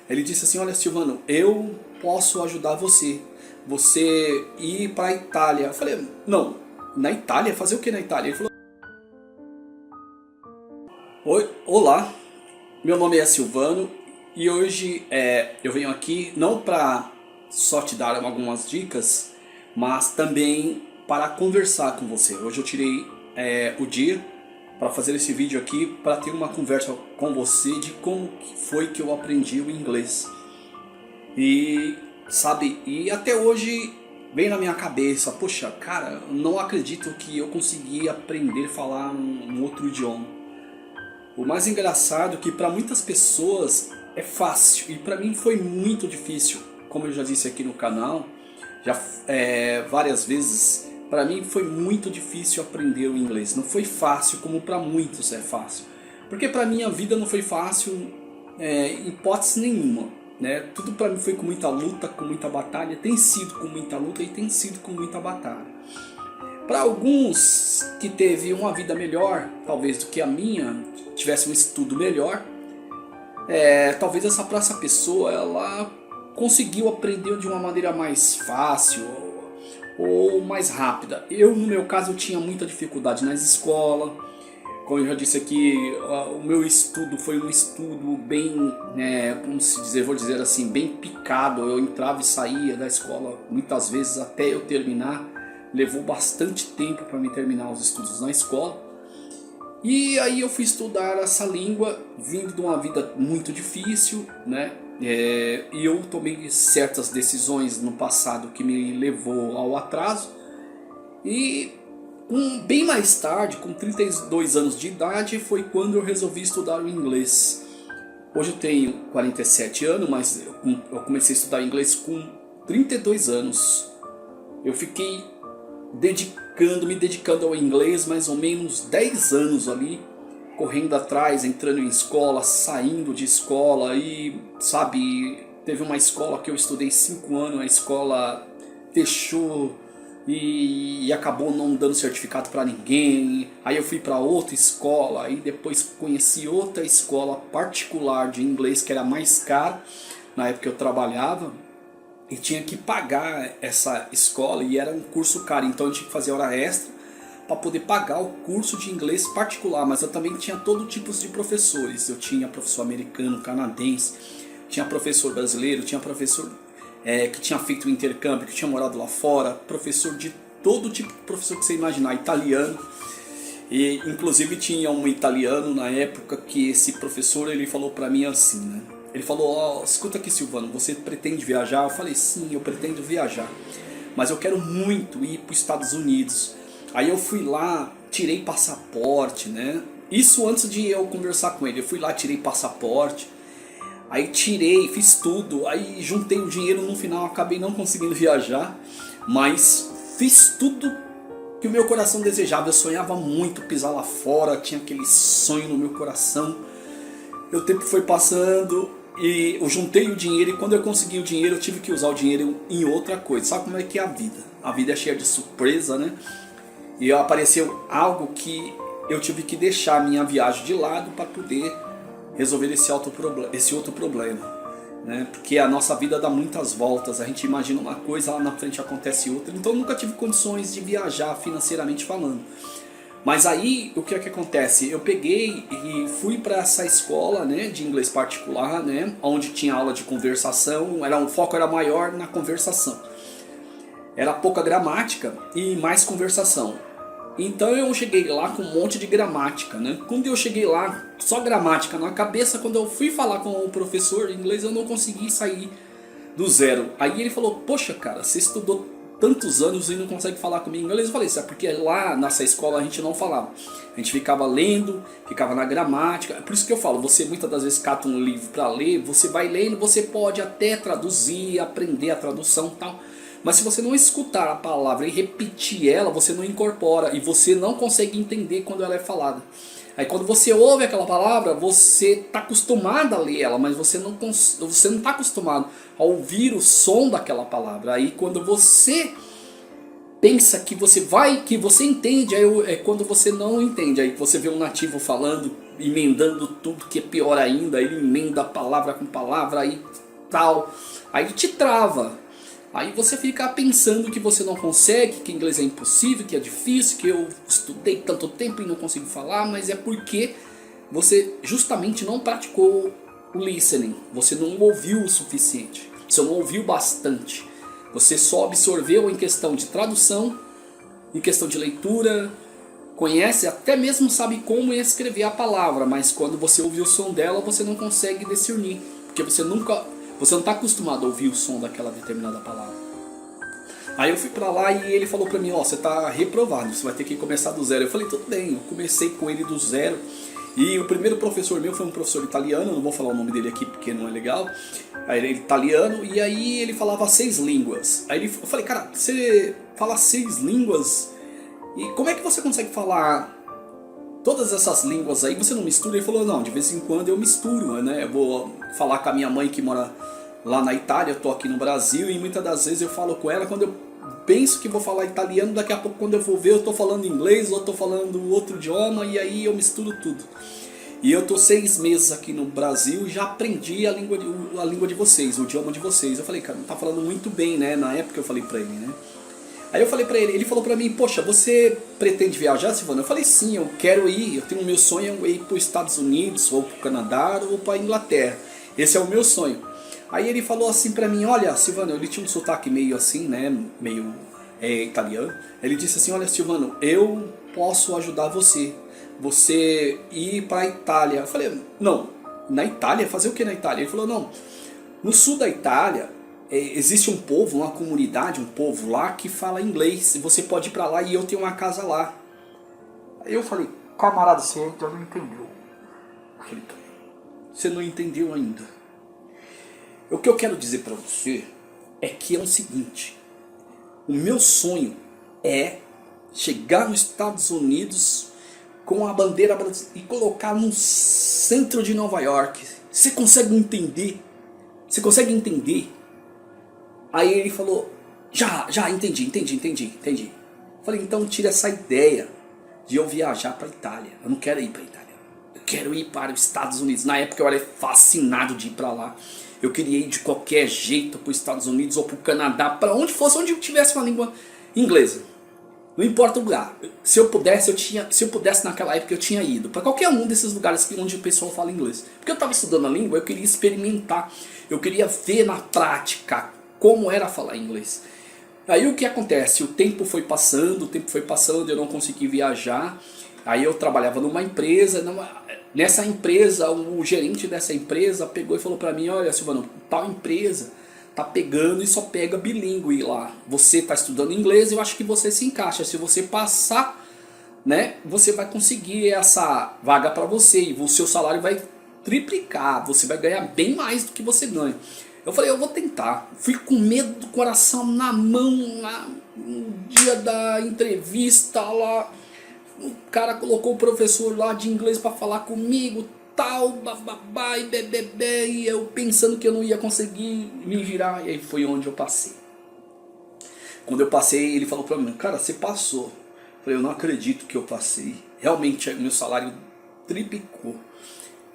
Ele disse assim: olha, Silvano, eu posso ajudar você. Você ir para a Itália. Eu falei: não, na Itália? Fazer o que na Itália? Ele falou: oi, olá, meu nome é Silvano e hoje eu venho aqui não para só te dar algumas dicas, mas também para conversar com você. Hoje eu tirei o dia para fazer esse vídeo aqui para ter uma conversa com você de como foi que eu aprendi o inglês. E sabe, e até hoje vem na minha cabeça: poxa, cara, não acredito que eu consegui aprender a falar um outro idioma. O mais engraçado é que para muitas pessoas é fácil e para mim foi muito difícil. Como eu já disse aqui no canal, já várias vezes, para mim foi muito difícil aprender o inglês. Não foi fácil como para muitos é fácil. Porque para mim a vida não foi fácil em hipótese nenhuma, né? Tudo para mim foi com muita luta, com muita batalha. Tem sido com muita luta e tem sido com muita batalha. Para alguns que teve uma vida melhor, talvez do que a minha, tivesse um estudo melhor, talvez essa pessoa ela conseguiu aprender de uma maneira mais fácil ou mais rápida. Eu, no meu caso, eu tinha muita dificuldade nas escolas. Como eu já disse aqui, o meu estudo foi um estudo bem, como se dizer, vou dizer assim, bem picado. Eu entrava e saía da escola muitas vezes até eu terminar. Levou bastante tempo para me terminar os estudos na escola. E aí eu fui estudar essa língua, vindo de uma vida muito difícil, né? E eu tomei certas decisões no passado que me levou ao atraso. E bem mais tarde, com 32 anos de idade, foi quando eu resolvi estudar o inglês. Hoje eu tenho 47 anos, mas eu comecei a estudar inglês com 32 anos. Eu fiquei me dedicando ao inglês mais ou menos 10 anos ali, correndo atrás, entrando em escola, saindo de escola. E sabe, teve uma escola que eu estudei 5 anos, a escola fechou e acabou não dando certificado para ninguém. Aí eu fui para outra escola e depois conheci outra escola particular de inglês que era mais cara. Na época eu trabalhava e tinha que pagar essa escola e era um curso caro, então eu tinha que fazer hora extra para poder pagar o curso de inglês particular. Mas eu também tinha todo tipo de professores. Eu tinha professor americano, canadense, tinha professor brasileiro, tinha professor que tinha feito o intercâmbio, que tinha morado lá fora, professor de todo tipo de professor que você imaginar, italiano. E inclusive tinha um italiano na época que esse professor ele falou para mim assim, né? Ele falou: escuta aqui, Silvano, você pretende viajar? Eu falei: sim, eu pretendo viajar, mas eu quero muito ir para os Estados Unidos. Aí eu fui lá, tirei passaporte, né? Isso antes de eu conversar com ele. Eu fui lá, tirei passaporte, aí fiz tudo, aí juntei o dinheiro. No final acabei não conseguindo viajar, mas fiz tudo que o meu coração desejava. Eu sonhava muito pisar lá fora, tinha aquele sonho no meu coração. O tempo foi passando e eu juntei o dinheiro, e quando eu consegui o dinheiro eu tive que usar o dinheiro em outra coisa. Sabe como é que é a vida? A vida é cheia de surpresa, né? E apareceu algo que eu tive que deixar a minha viagem de lado para poder resolver esse outro problema, né? Porque a nossa vida dá muitas voltas, a gente imagina uma coisa, lá na frente acontece outra. Então eu nunca tive condições de viajar financeiramente falando. Mas aí o que é que acontece? Eu peguei e fui para essa escola, né, de inglês particular, né, onde tinha aula de conversação. O foco era maior na conversação. Era pouca gramática e mais conversação. Então eu cheguei lá com um monte de gramática, né? Quando eu cheguei lá, só gramática na cabeça. Quando eu fui falar com o professor de inglês, eu não consegui sair do zero. Aí ele falou: poxa, cara, você estudou tantos anos e não consegue falar comigo em inglês? Eu falei: isso é porque lá nessa escola a gente não falava. A gente ficava lendo, ficava na gramática. Por isso que eu falo, você muitas das vezes cata um livro para ler, você vai lendo, você pode até traduzir, aprender a tradução e tal. Mas se você não escutar a palavra e repetir ela, você não incorpora e você não consegue entender quando ela é falada. Aí quando você ouve aquela palavra, você está acostumado a ler ela, mas você não está acostumado a ouvir o som daquela palavra. Aí quando você pensa que você entende, aí é quando você não entende. Aí você vê um nativo falando emendando tudo, que é pior ainda, ele emenda palavra com palavra, aí tal, aí te trava. Aí você fica pensando que você não consegue, que inglês é impossível, que é difícil, que eu estudei tanto tempo e não consigo falar, mas é porque você justamente não praticou o listening, você não ouviu o suficiente, você não ouviu bastante, você só absorveu em questão de tradução, em questão de leitura, conhece, até mesmo sabe como escrever a palavra, mas quando você ouvir o som dela você não consegue discernir, porque você não está acostumado a ouvir o som daquela determinada palavra. Aí eu fui pra lá e ele falou pra mim, ó, você tá reprovado, você vai ter que começar do zero. Eu falei, tudo bem, eu comecei com ele do zero. E o primeiro professor meu foi um professor italiano, eu não vou falar o nome dele aqui porque não é legal. Aí ele é italiano e aí ele falava 6 línguas. Aí eu falei, cara, você fala 6 línguas? E como é que você consegue falar todas essas línguas aí? Você não mistura? Ele falou, não, de vez em quando eu misturo, né? Eu vou falar com a minha mãe que mora lá na Itália, eu tô aqui no Brasil e muitas das vezes eu falo com ela quando eu penso que vou falar italiano, daqui a pouco quando eu vou ver eu tô falando inglês ou tô falando outro idioma e aí eu misturo tudo. E eu tô 6 meses aqui no Brasil e já aprendi a língua de vocês, o idioma de vocês. Eu falei, cara, tá falando muito bem, né? Na época eu falei pra ele, né? Aí eu falei pra ele, ele falou pra mim, poxa, você pretende viajar, Silvano? Eu falei, sim, eu quero ir, eu tenho o meu sonho é ir para os Estados Unidos, ou para o Canadá, ou para a Inglaterra. Esse é o meu sonho. Aí ele falou assim pra mim, olha, Silvano, ele tinha um sotaque meio assim, né, meio italiano. Ele disse assim, olha, Silvano, eu posso ajudar você ir para a Itália. Eu falei, não, na Itália? Fazer o que na Itália? Ele falou, não, no sul da Itália existe um povo, uma comunidade, um povo lá que fala inglês. Você pode ir pra lá e eu tenho uma casa lá. Aí eu falei, camarada, você ainda não entendeu. Eu falei, você não entendeu ainda. O que eu quero dizer pra você é que é o seguinte. O meu sonho é chegar nos Estados Unidos com a bandeira brasileira e colocar no centro de Nova York. Você consegue entender? Você consegue entender? Aí ele falou, já, entendi. Falei, então tira essa ideia de eu viajar para a Itália. Eu não quero ir para a Itália. Eu quero ir para os Estados Unidos. Na época eu era fascinado de ir para lá. Eu queria ir de qualquer jeito para os Estados Unidos ou para o Canadá, para onde fosse, onde eu tivesse uma língua inglesa. Não importa o lugar. Se eu pudesse naquela época eu tinha ido para qualquer um desses lugares onde o pessoal fala inglês. Porque eu estava estudando a língua, eu queria experimentar. Eu queria ver na prática como era falar inglês. Aí o que acontece? O tempo foi passando, eu não consegui viajar. Aí eu trabalhava numa empresa, nessa empresa, o gerente dessa empresa pegou e falou pra mim, olha Silvano, tal empresa tá pegando e só pega bilíngue lá. Você tá estudando inglês, eu acho que você se encaixa. Se você passar, né, você vai conseguir essa vaga pra você e o seu salário vai triplicar, você vai ganhar bem mais do que você ganha. Eu falei, eu vou tentar. Fui com medo do coração na mão lá, no dia da entrevista lá. O cara colocou o professor lá de inglês para falar comigo, tal, bababá e bebê. E eu pensando que eu não ia conseguir me virar. E aí foi onde eu passei. Quando eu passei, ele falou para mim, cara, você passou. Eu falei, eu não acredito que eu passei. Realmente, meu salário triplicou.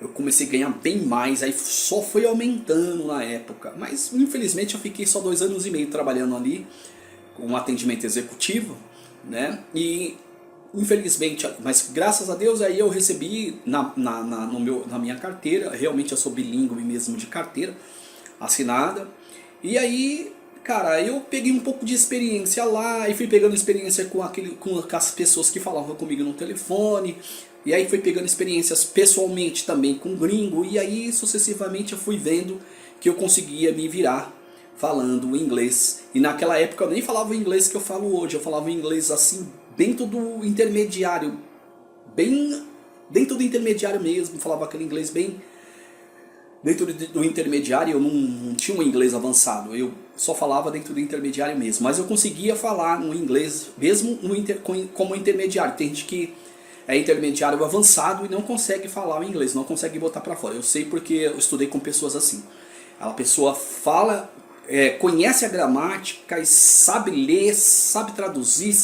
Eu comecei a ganhar bem mais, aí só foi aumentando na época. Mas infelizmente eu fiquei só 2 anos e meio trabalhando ali, com um atendimento executivo, né? E infelizmente, mas graças a Deus aí eu recebi na minha carteira, realmente eu sou bilíngue mesmo de carteira assinada. E aí, cara, eu peguei um pouco de experiência lá e fui pegando experiência com as pessoas que falavam comigo no telefone. E aí fui pegando experiências pessoalmente também com gringo. E aí sucessivamente eu fui vendo que eu conseguia me virar falando inglês. E naquela época eu nem falava o inglês que eu falo hoje. Eu falava inglês assim, dentro do intermediário. Bem dentro do intermediário mesmo. Falava aquele inglês bem... Dentro do intermediário eu não tinha um inglês avançado. Eu só falava dentro do intermediário mesmo. Mas eu conseguia falar no inglês mesmo como intermediário. Tem gente que é intermediário avançado e não consegue falar o inglês, não consegue botar pra fora. Eu sei porque eu estudei com pessoas assim. A pessoa fala, conhece a gramática e sabe ler, sabe traduzir,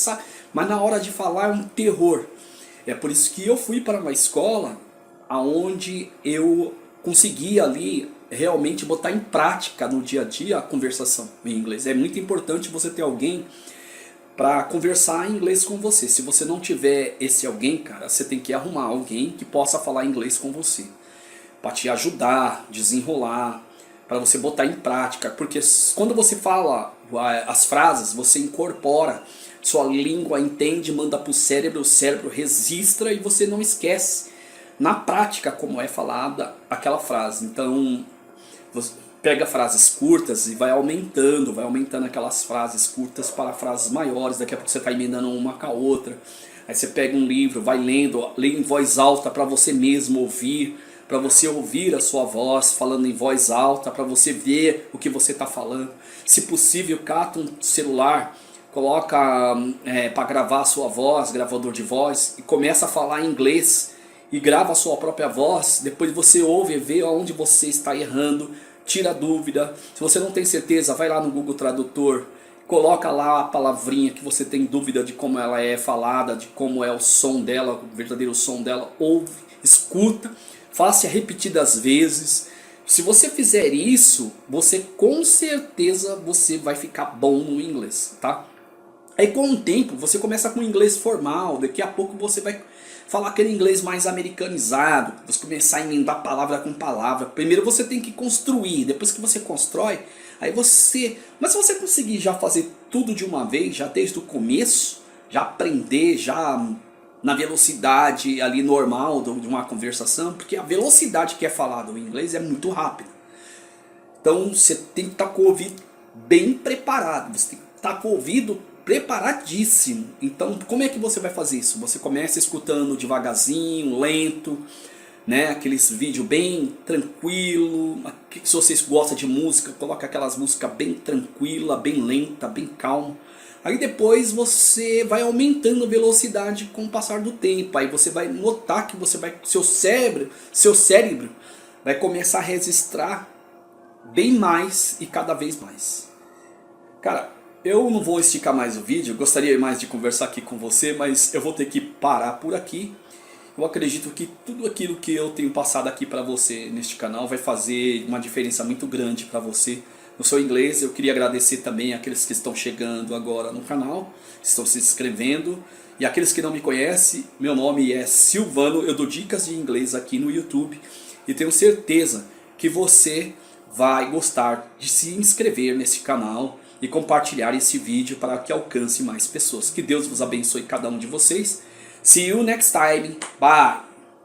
mas na hora de falar é um terror. É por isso que eu fui para uma escola aonde eu consegui ali realmente botar em prática no dia a dia a conversação em inglês. É muito importante você ter alguém para conversar em inglês com você. Se você não tiver esse alguém, cara, você tem que arrumar alguém que possa falar inglês com você, para te ajudar, desenrolar, para você botar em prática, porque quando você fala as frases, você incorpora, sua língua entende, manda para o cérebro registra e você não esquece na prática como é falada aquela frase. Então você pega frases curtas e vai aumentando aquelas frases curtas para frases maiores. Daqui a pouco você está emendando uma com a outra. Aí você pega um livro, vai lendo, lê em voz alta para você mesmo ouvir, para você ouvir a sua voz falando em voz alta, para você ver o que você está falando. Se possível, cata um celular, coloca para gravar a sua voz, gravador de voz, e começa a falar em inglês e grava a sua própria voz. Depois você ouve e vê onde você está errando, tira a dúvida. Se você não tem certeza, vai lá no Google Tradutor, coloca lá a palavrinha que você tem dúvida de como ela é falada, de como é o som dela, o verdadeiro som dela, ouve, escuta, faça repetidas vezes. Se você fizer isso, você com certeza você vai ficar bom no inglês, tá? Aí com o tempo você começa com inglês formal, daqui a pouco você vai falar aquele inglês mais americanizado, você começar a emendar palavra com palavra. Primeiro você tem que construir, depois que você constrói, aí você... Mas se você conseguir já fazer tudo de uma vez, já desde o começo, já aprender, já na velocidade ali normal de uma conversação, porque a velocidade que é falado em inglês é muito rápida. Então você tem que estar com o ouvido bem preparado, você tem que estar com o ouvido preparadíssimo. Então como é que você vai fazer isso? Você começa escutando devagarzinho, lento, né? Aqueles vídeos bem tranquilo. Se vocês gostam de música, coloca aquelas músicas bem tranquila, bem lenta, bem calma. Aí depois você vai aumentando a velocidade com o passar do tempo. Aí você vai notar que seu cérebro vai começar a registrar bem mais e cada vez mais. Cara, eu não vou esticar mais o vídeo, gostaria mais de conversar aqui com você, mas eu vou ter que parar por aqui. Eu acredito que tudo aquilo que eu tenho passado aqui para você neste canal vai fazer uma diferença muito grande para você no seu inglês. Eu queria agradecer também àqueles que estão chegando agora no canal, estão se inscrevendo. E aqueles que não me conhecem, meu nome é Silvano, eu dou dicas de inglês aqui no YouTube. E tenho certeza que você vai gostar de se inscrever nesse canal e compartilhar esse vídeo para que alcance mais pessoas. Que Deus vos abençoe cada um de vocês. See you next time. Bye.